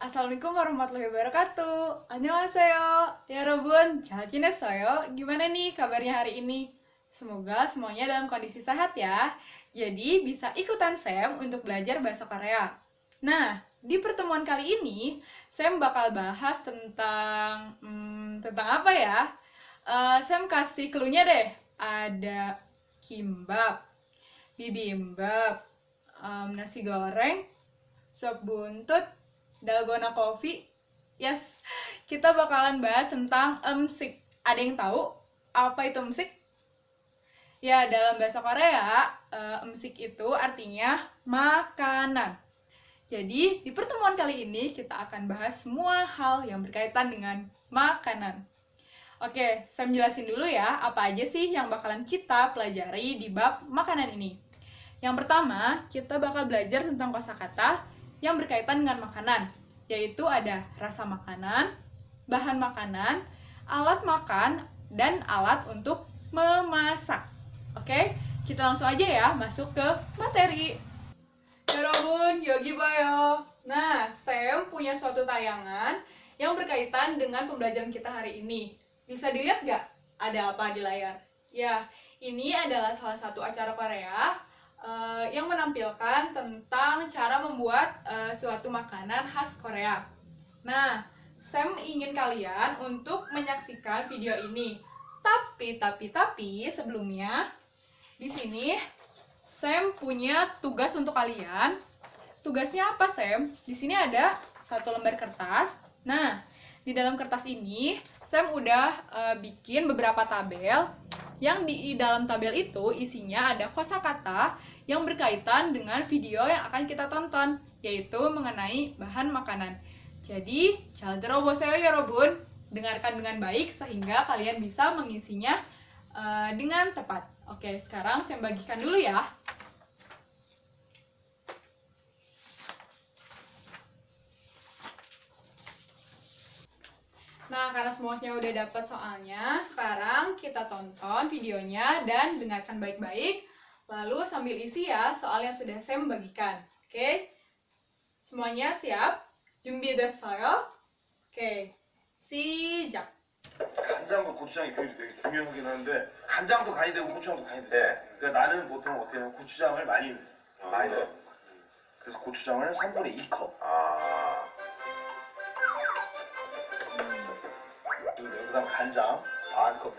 Assalamualaikum warahmatullahi wabarakatuh. Annyeonghaseyo. Ya Robun, 잘 지냈어요? Gimana nih kabarnya hari ini? Semoga semuanya dalam kondisi sehat ya. Jadi bisa ikutan Sam untuk belajar bahasa Korea. Nah, di pertemuan kali ini Sam bakal bahas tentang apa ya? Sam kasih clue-nya deh. Ada kimbap, bibimbap, nasi goreng, sop buntut, dalgona coffee. Yes, kita bakalan bahas tentang emsik. Ada yang tahu apa itu emsik? Ya, dalam bahasa Korea, emsik itu artinya makanan. Jadi, di pertemuan kali ini kita akan bahas semua hal yang berkaitan dengan makanan. Oke, saya jelasin dulu ya, apa aja sih yang bakalan kita pelajari di bab makanan ini. Yang pertama, kita bakal belajar tentang kosakata yang berkaitan dengan makanan, yaitu ada rasa makanan, bahan makanan, alat makan, dan alat untuk memasak. Oke, kita langsung aja ya masuk ke materi. Yorobun, Yogi Bayo. Nah, Sam punya suatu tayangan yang berkaitan dengan pembelajaran kita hari ini. Bisa dilihat nggak? Ada apa di layar? Ya, ini adalah salah satu acara Korea yang menampilkan tentang cara membuat suatu makanan khas Korea. Nah, Sam ingin kalian untuk menyaksikan video ini. Tapi sebelumnya di sini Sam punya tugas untuk kalian. Tugasnya apa, Sam? Di sini ada satu lembar kertas. Nah, di dalam kertas ini Sam udah bikin beberapa tabel yang di dalam tabel itu isinya ada kosakata yang berkaitan dengan video yang akan kita tonton, yaitu mengenai bahan makanan. Jadi, 잘 들어보세요, 여러분. Dengarkan dengan baik sehingga kalian bisa mengisinya dengan tepat. Oke, sekarang saya bagikan dulu ya. Nah, karena semuanya udah dapat soalnya, sekarang kita tonton videonya dan dengarkan baik-baik. Lalu sambil isi ya soal yang sudah saya membagikan. Oke? Semuanya siap? 준비됐어요? Oke, 시작! 간장과 고추장의 비율이 되게 중요하긴 한데 간장도 간이 되고 고추장도 간이 돼. 네. 그러니까 나는 보통 어떻게 하면 고추장을 많이 많이 넣어. 넣어. 그래서 고추장을 3분의 2컵. 아, 그다음 간장 반 컵.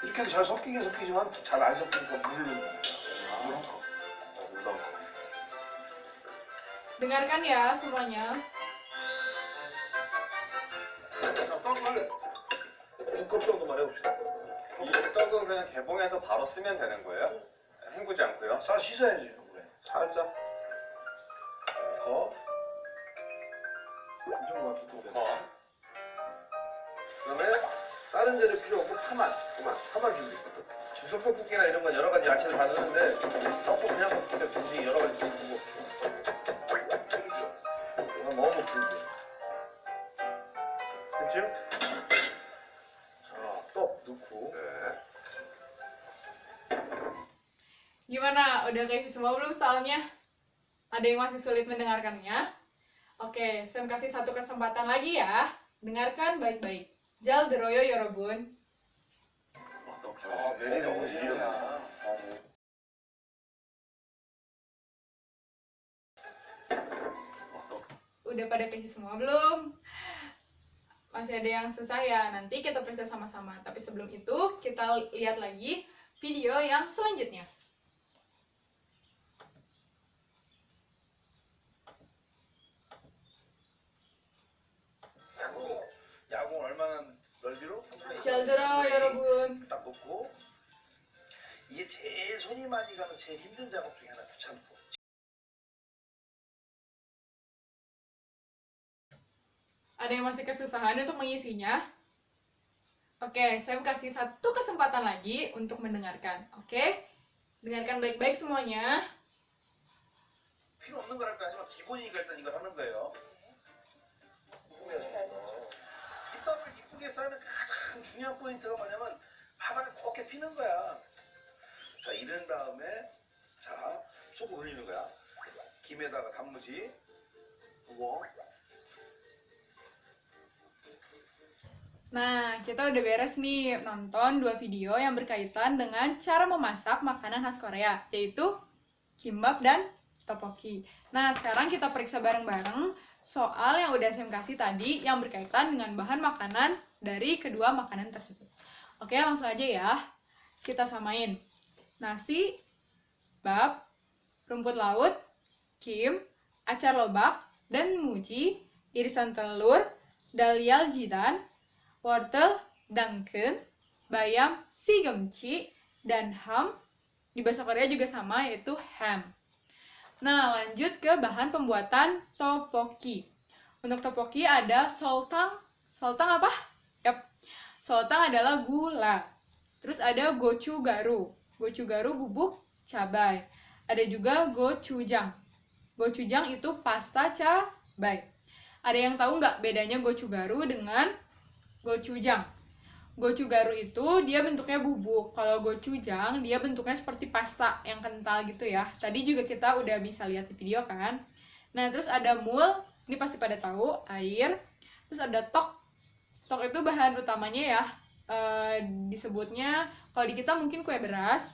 이렇게 해도 잘 섞이긴 섞이지만 잘 안 섞이니까 물을 넣는 거야. 물 한 컵. 물도 Dengarkan ya semuanya. 자, 떡을 2컵 정도만 해봅시다. 이 떡은 그냥 개봉해서 바로 쓰면 되는 거예요? 헹구지 않고요? 쌀 씻어야지. 그래. 살짝 컵. 이 정도만 두고 돼. 더. 그다음에 다른 재료 필요 없고 파만 준비. 즉석떡볶이나 이런 건 여러 가지 야채를 다 넣는데 떡볶이 그냥 먹기가 굉장히 여러 가지 준비가 없죠. 이거 넣어 먹는데. 됐죠? 자, 떡 넣고. 네. Gimana? Udah keisi semua belum soalnya? Ada yang masih sulit mendengarkannya? Oke, saya kasih satu kesempatan lagi ya. Dengarkan baik-baik. 잘 들어요, 여러분. 내리는 거야. Udah pada keisi semua belum? Masih ada yang susah ya? Nanti kita periksa sama-sama. Tapi sebelum itu, kita lihat lagi video yang selanjutnya. 야구 얼마나 넓이로? 잘 들어요, 여러분. 딱 놓고 이게 제일 손이 많이 가면 제일 힘든 작업 중에 하나 귀찮고. Ada yang masih kesusahan untuk mengisinya? Oke, saya kasih satu kesempatan lagi untuk mendengarkan. Oke? Dengarkan baik-baik semuanya. 필요 없는 거랄까 하지만 기본이니까 일단 이걸 하는 거예요. 김밥을 이쁘게 싸는 가장 중요한 포인트가 뭐냐면 밥알을 곱게 피는 거야. 자, 이른 다음에 자, 속 올리는 거야. 김에다가 단무지, 뭐? Nah, kita udah beres nih nonton 2 video yang berkaitan dengan cara memasak makanan khas Korea, yaitu kimbap dan tteokbokki. Nah, sekarang kita periksa bareng-bareng soal yang udah saya kasih tadi yang berkaitan dengan bahan makanan dari kedua makanan tersebut. Oke, langsung aja ya. Kita samain. Nasi, bab, rumput laut, kim, acar lobak, dan muji, irisan telur, dalyal jidan, wortel, dangkeun, bayam, sigemchi, dan ham. Di bahasa Korea juga sama, yaitu ham. Nah, lanjut ke bahan pembuatan tteokbokki. Untuk tteokbokki ada soltang. Soltang apa? Yap. Soltang adalah gula. Terus ada gochugaru. Gochugaru bubuk cabai. Ada juga gochujang. Gochujang itu pasta cabai. Ada yang tahu nggak bedanya gochugaru dengan gochujang? Gochugaru itu dia bentuknya bubuk. Kalau gochujang dia bentuknya seperti pasta yang kental gitu ya. Tadi juga kita udah bisa lihat di video kan. Nah, terus ada mul, ini pasti pada tahu, air. Terus ada tok. Tok itu bahan utamanya ya. Disebutnya kalau di kita mungkin kue beras.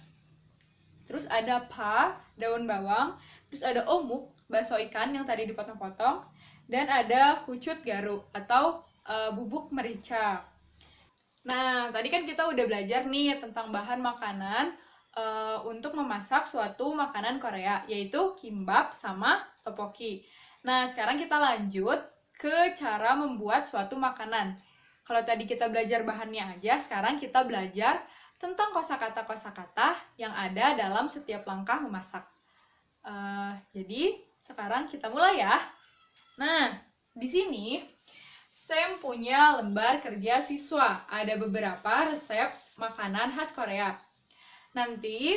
Terus ada pa, daun bawang. Terus ada omuk, bakso ikan yang tadi dipotong-potong. Dan ada hucut garu atau bubuk merica. Nah, tadi kan kita udah belajar nih tentang bahan makanan untuk memasak suatu makanan Korea, yaitu kimbap sama tteokbokki. Nah, sekarang kita lanjut ke cara membuat suatu makanan. Kalau tadi kita belajar bahannya aja, sekarang kita belajar tentang kosakata-kosakata yang ada dalam setiap langkah memasak. Jadi, sekarang kita mulai ya. Nah, di sini Sam punya lembar kerja siswa. Ada beberapa resep makanan khas Korea. Nanti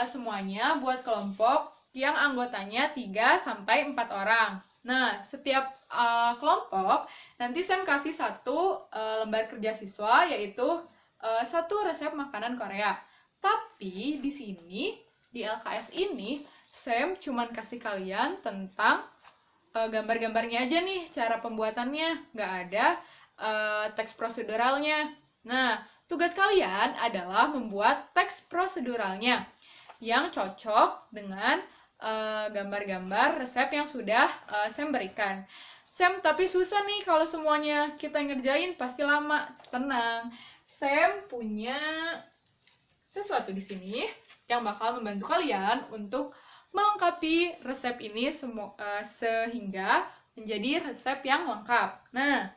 semuanya buat kelompok yang anggotanya 3-4 orang. Nah, setiap kelompok nanti Sam kasih satu lembar kerja siswa, yaitu satu resep makanan Korea. Tapi di sini, di LKS ini, Sam cuman kasih kalian tentang gambar-gambarnya aja nih, cara pembuatannya, nggak ada teks proseduralnya. Nah, tugas kalian adalah membuat teks proseduralnya yang cocok dengan gambar-gambar resep yang sudah Sam berikan. Sam, tapi susah nih kalau semuanya kita ngerjain, pasti lama. Tenang, Sam punya sesuatu di sini yang bakal membantu kalian untuk melengkapi resep ini sehingga menjadi resep yang lengkap. Nah,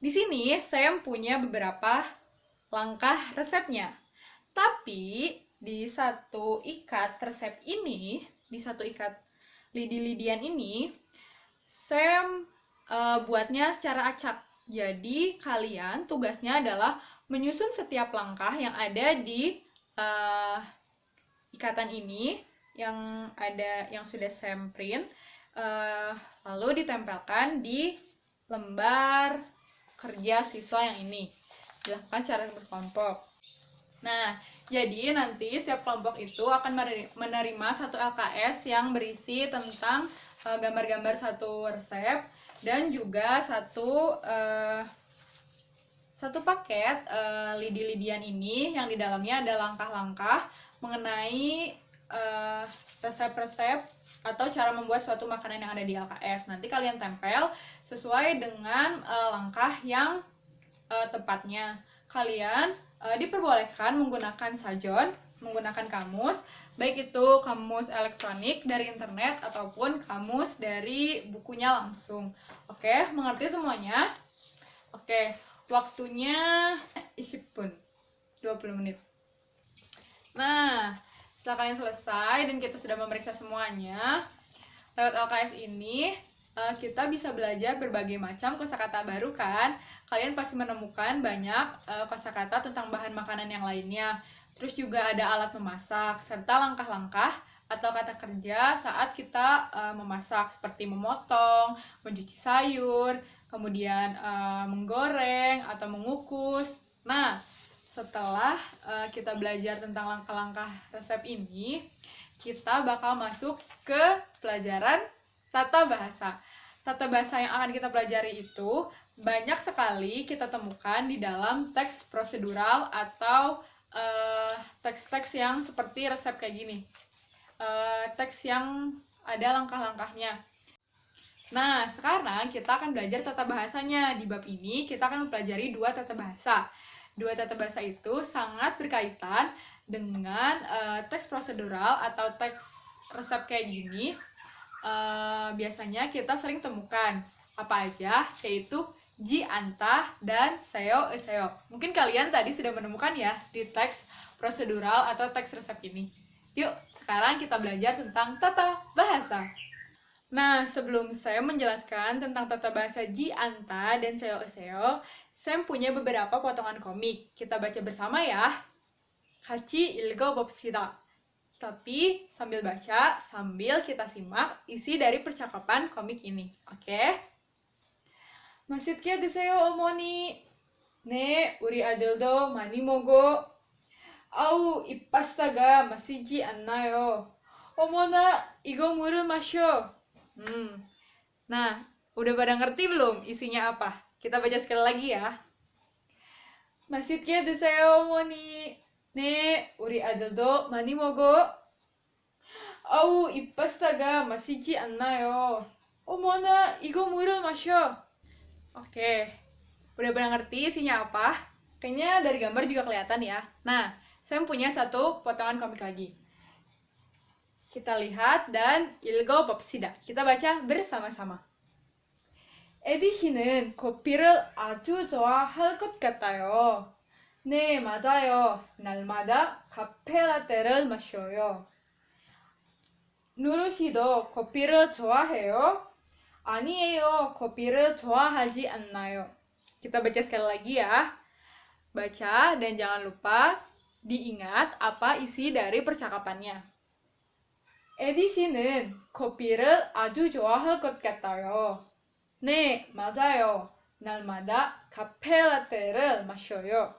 di sini Sam punya beberapa langkah resepnya. Tapi di satu ikat resep ini, di satu ikat lidi-lidian ini, Sam buatnya secara acak. Jadi kalian tugasnya adalah menyusun setiap langkah yang ada di ikatan ini, yang sudah Sam print, lalu ditempelkan di lembar kerja siswa yang ini. Dilakukan secara berkelompok. Nah, jadi nanti setiap kelompok itu akan menerima satu LKS yang berisi tentang gambar-gambar satu resep dan juga satu paket lidi-lidian ini yang di dalamnya ada langkah-langkah mengenai resep-resep atau cara membuat suatu makanan yang ada di LKS. Nanti kalian tempel sesuai dengan langkah yang tepatnya. Kalian diperbolehkan menggunakan sajon, menggunakan kamus, baik itu kamus elektronik dari internet ataupun kamus dari bukunya langsung. Oke, mengerti semuanya? Oke, waktunya 20 menit. Nah, setelah kalian selesai dan kita sudah memeriksa semuanya, lewat LKS ini kita bisa belajar berbagai macam kosakata baru kan. Kalian pasti menemukan banyak kosakata tentang bahan makanan yang lainnya. Terus juga ada alat memasak, serta langkah-langkah atau kata kerja saat kita memasak, seperti memotong, mencuci sayur, kemudian menggoreng atau mengukus. Nah, setelah kita belajar tentang langkah-langkah resep ini, kita bakal masuk ke pelajaran tata bahasa. tata bahasa yang akan kita pelajari itu banyak sekali kita temukan di dalam teks prosedural atau teks-teks yang seperti resep kayak gini. Teks yang ada langkah-langkahnya. Nah, sekarang kita akan belajar tata bahasanya. Di bab ini kita akan mempelajari dua tata bahasa. Dua tata bahasa itu sangat berkaitan dengan teks prosedural atau teks resep kayak gini. Biasanya kita sering temukan apa aja, yaitu ji anta dan seo seo. Mungkin kalian tadi sudah menemukan ya di teks prosedural atau teks resep ini. Yuk, sekarang kita belajar tentang tata bahasa. Nah, sebelum saya menjelaskan tentang tata bahasa ji anta dan seo seo, saya punya beberapa potongan komik. Kita baca bersama ya. 같이 읽어봅시다. Tapi sambil baca, sambil kita simak isi dari percakapan komik ini. Oke? 맛있게 드세요, 어머니. 네, 우리 아들도 많이 먹어. 아우, 이 파스타가 맛있지 않나요? 어머나, 이거 물을 마셔. Nah, udah pada ngerti belum isinya apa? Kita baca sekali lagi ya. 맛있게 드세요, 어머니. 네, 우리 아들도 많이 먹어. 아우, 이 파스타가 맛있지 않나요? 어머나, 이거 물을 마셔. Oke, udah pada ngerti isinya apa? Kayaknya dari gambar juga kelihatan ya. Nah, saya punya satu potongan komik lagi. Kita lihat dan 읽어봅시다. Kita baca bersama-sama. 에디 씨는 커피를 아주 좋아할 것 같아요. 네, 맞아요. 날마다 카페라떼를 마셔요. 누루 씨도 커피를 좋아해요? 아니에요. 커피를 좋아하지 않나요. Kita baca sekali lagi ya. Baca dan jangan lupa diingat apa isi dari percakapannya. 에디 씨는 커피를 아주 좋아할 것 같아요. 네, 맞아요. 날마다 카페라떼를 마셔요.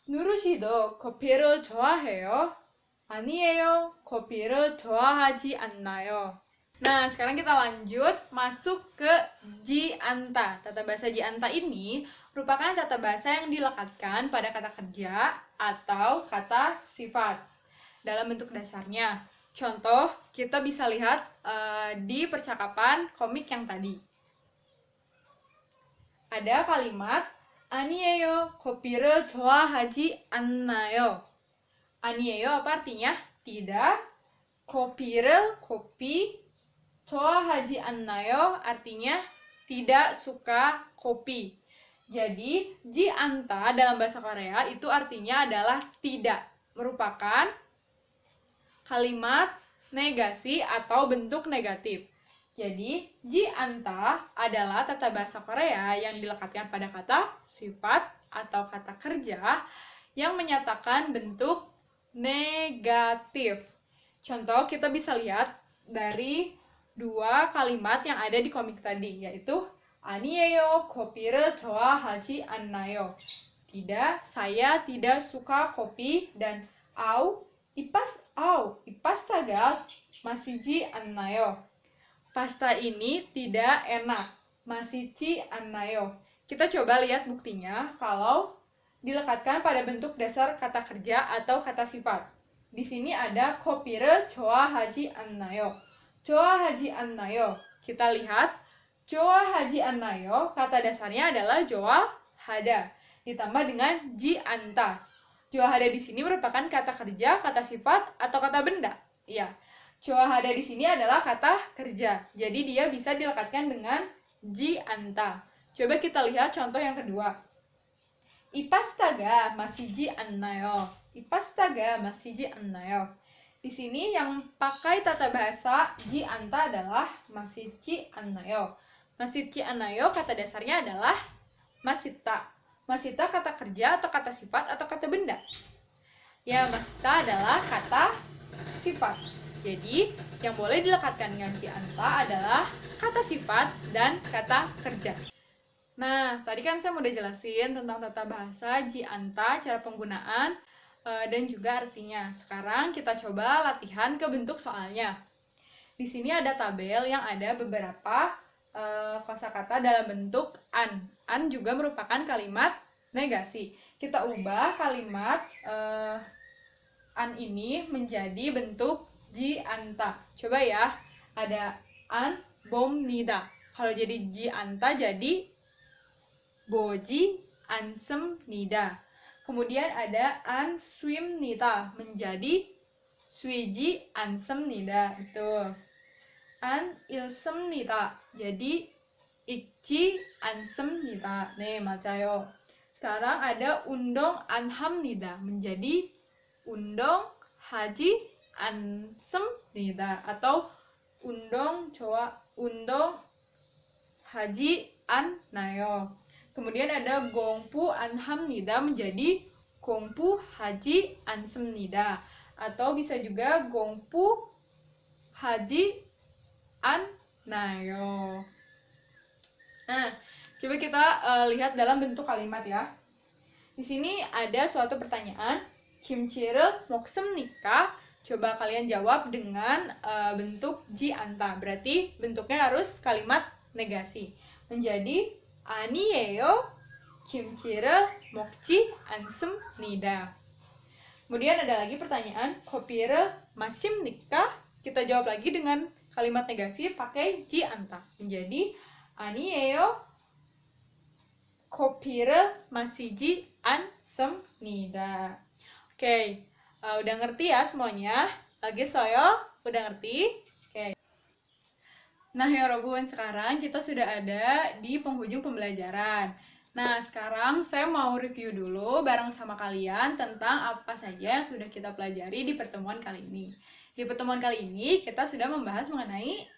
누루 씨도 커피를 좋아해요? 아니에요. 커피를 좋아하지 않나요. Nah, sekarang kita lanjut masuk ke ji anta. Tata bahasa ji anta ini merupakan tata bahasa yang dilekatkan pada kata kerja atau kata sifat dalam bentuk dasarnya. Contoh, kita bisa lihat di percakapan komik yang tadi. Ada kalimat 아니에요, 커피를 좋아하지 않나요. 아니에요 apa artinya? Tidak. 커피를 kopi, 좋아하지 않나요 artinya tidak suka kopi. Jadi, ji anta dalam bahasa Korea itu artinya adalah tidak, merupakan kalimat negasi atau bentuk negatif. Jadi, ji anta adalah tata bahasa Korea yang dilekatkan pada kata sifat atau kata kerja yang menyatakan bentuk negatif. Contoh, kita bisa lihat dari dua kalimat yang ada di komik tadi, yaitu 아니에요, 커피를 좋아하지 않나요. Tidak, saya tidak suka kopi, dan 이 파스타가 맛있지 않나요. Pasta ini tidak enak. 맛있지 않나요. Kita coba lihat buktinya kalau dilekatkan pada bentuk dasar kata kerja atau kata sifat. Di sini ada 커피를 좋아하지 않나요. 좋아하지 않나요. Kita lihat 좋아하지 않나요. Kata dasarnya adalah 좋아하다 ditambah dengan ji anta. 좋아하다 di sini merupakan kata kerja, kata sifat, atau kata benda. Iya. 좋아하다 di sini adalah kata kerja. Jadi dia bisa dilekatkan dengan ji anta. Coba kita lihat contoh yang kedua. 이 파스타가 맛있지 않나요. 이 파스타가 맛있지 않나요. Di sini yang pakai tata bahasa ji anta adalah 맛있지 않나요. 맛있지 않나요 kata dasarnya adalah 맛있다. 맛있다 kata kerja atau kata sifat atau kata benda. Ya, 맛있다 adalah kata sifat. Jadi, yang boleh dilekatkan dengan ji anta adalah kata sifat dan kata kerja. Nah, tadi kan saya udah jelasin tentang tata bahasa ji anta, cara penggunaan, dan juga artinya. Sekarang kita coba latihan ke bentuk soalnya. Di sini ada tabel yang ada beberapa kosakata dalam bentuk an. An juga merupakan kalimat negasi. Kita ubah kalimat an ini menjadi bentuk ji anta. Coba ya, ada an bom nida. Kalau jadi ji anta jadi boji ansem nida. Kemudian ada an swim nita menjadi swiji ansem nida. Itu. An ilsem nita jadi ikji ansem nita. Nih, 맞아요. Sekarang ada undong anham nida menjadi undong haji ansem nida atau undong haji an nayo. Kemudian ada gongpu anham nida menjadi gongpu haji ansem nida atau bisa juga gongpu haji an nayo. Nah, coba kita lihat dalam bentuk kalimat ya. Di sini ada suatu pertanyaan, kimchi를 먹습니까? Coba kalian jawab dengan bentuk ji anta. Berarti bentuknya harus kalimat negasi. Menjadi 아니에요. 김치를 먹지 않습니다. Kemudian ada lagi pertanyaan, 커피를 마십니까? Kita jawab lagi dengan kalimat negasi pakai ji anta. Menjadi 아니에요. 커피를 마시지 않습니다. Oke, udah ngerti ya semuanya? Lagi soyo, udah ngerti? Oke. Nah, ya Robun, sekarang kita sudah ada di penghujung pembelajaran. Nah, sekarang saya mau review dulu bareng sama kalian tentang apa saja yang sudah kita pelajari di pertemuan kali ini. Di pertemuan kali ini, kita sudah membahas mengenai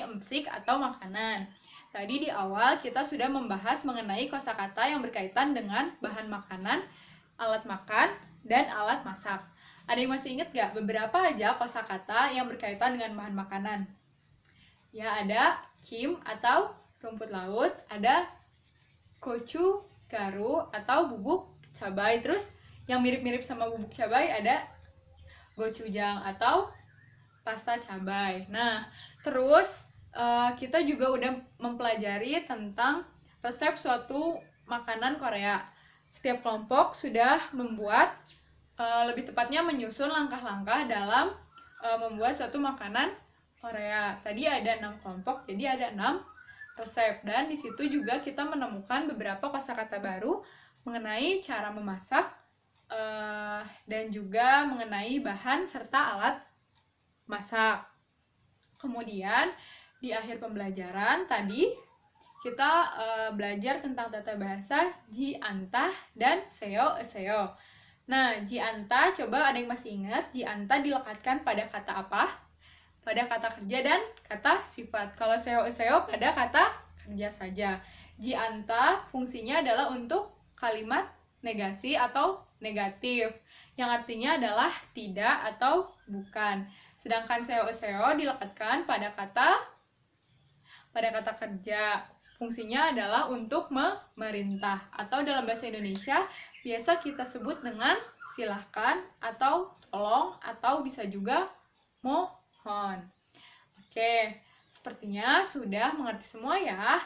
emsik atau makanan. Tadi di awal kita sudah membahas mengenai kosakata yang berkaitan dengan bahan makanan, alat makan, dan alat masak. Ada yang masih ingat gak beberapa aja kosakata yang berkaitan dengan bahan makanan? Ya, ada kim atau rumput laut, ada gochu garu atau bubuk cabai, terus yang mirip-mirip sama bubuk cabai ada gochujang atau pasta cabai. Nah, terus kita juga udah mempelajari tentang resep suatu makanan Korea. Setiap kelompok sudah membuat, lebih tepatnya menyusun langkah-langkah dalam membuat suatu makanan Korea. Tadi ada 6 kelompok, jadi ada 6 resep. Dan di situ juga kita menemukan beberapa kosakata baru mengenai cara memasak dan juga mengenai bahan serta alat masak. Kemudian di akhir pembelajaran tadi kita belajar tentang tata bahasa ji anta dan seo seo. Nah, ji anta, coba ada yang masih ingat ji anta dilekatkan pada kata apa? Pada kata kerja dan kata sifat. Kalau seo pada kata kerja saja. Ji anta fungsinya adalah untuk kalimat negasi atau negatif, yang artinya adalah tidak atau bukan. Sedangkan seo dilekatkan pada kata kerja. Fungsinya adalah untuk memerintah, atau dalam bahasa Indonesia biasa kita sebut dengan silahkan atau tolong atau bisa juga mohon. Oke, sepertinya sudah mengerti semua ya.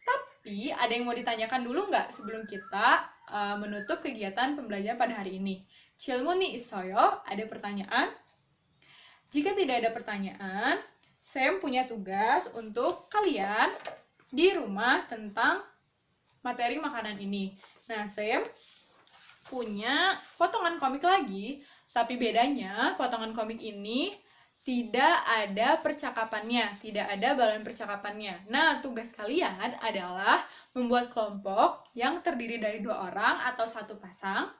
Tapi ada yang mau ditanyakan dulu nggak sebelum kita menutup kegiatan pembelajaran pada hari ini? 질문이 있어요? Ada pertanyaan? Jika tidak ada pertanyaan, Sam punya tugas untuk kalian di rumah tentang materi makanan ini. Nah, Sam punya potongan komik lagi, tapi bedanya potongan komik ini tidak ada percakapannya, tidak ada balon percakapannya. Nah, tugas kalian adalah membuat kelompok yang terdiri dari 2 orang atau 1 pasang.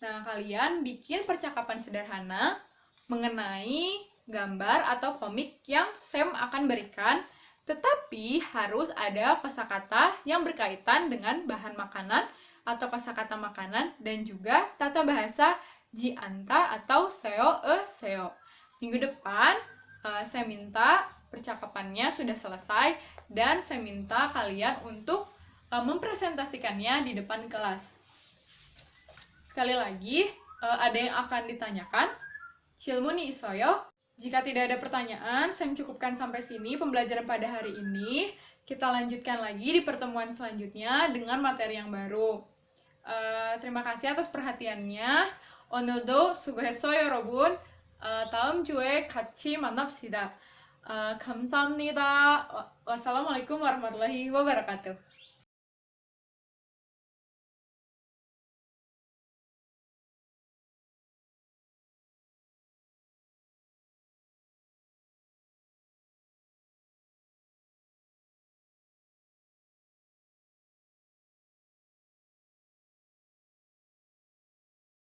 Nah, kalian bikin percakapan sederhana mengenai gambar atau komik yang Sam akan berikan, tetapi harus ada kosakata yang berkaitan dengan bahan makanan atau kosakata makanan dan juga tata bahasa ji anta atau seo seo. Minggu depan, saya minta percakapannya sudah selesai dan saya minta kalian untuk mempresentasikannya di depan kelas. Sekali lagi, ada yang akan ditanyakan? 질문이 있어요? Jika tidak ada pertanyaan, saya cukupkan sampai sini pembelajaran pada hari ini. Kita lanjutkan lagi di pertemuan selanjutnya dengan materi yang baru. Terima kasih atas perhatiannya. 오늘도 수고했어요, 여러분. 다음 주에 같이 만납시다. 감사합니다. wassalamualaikum warahmatullahi wabarakatuh.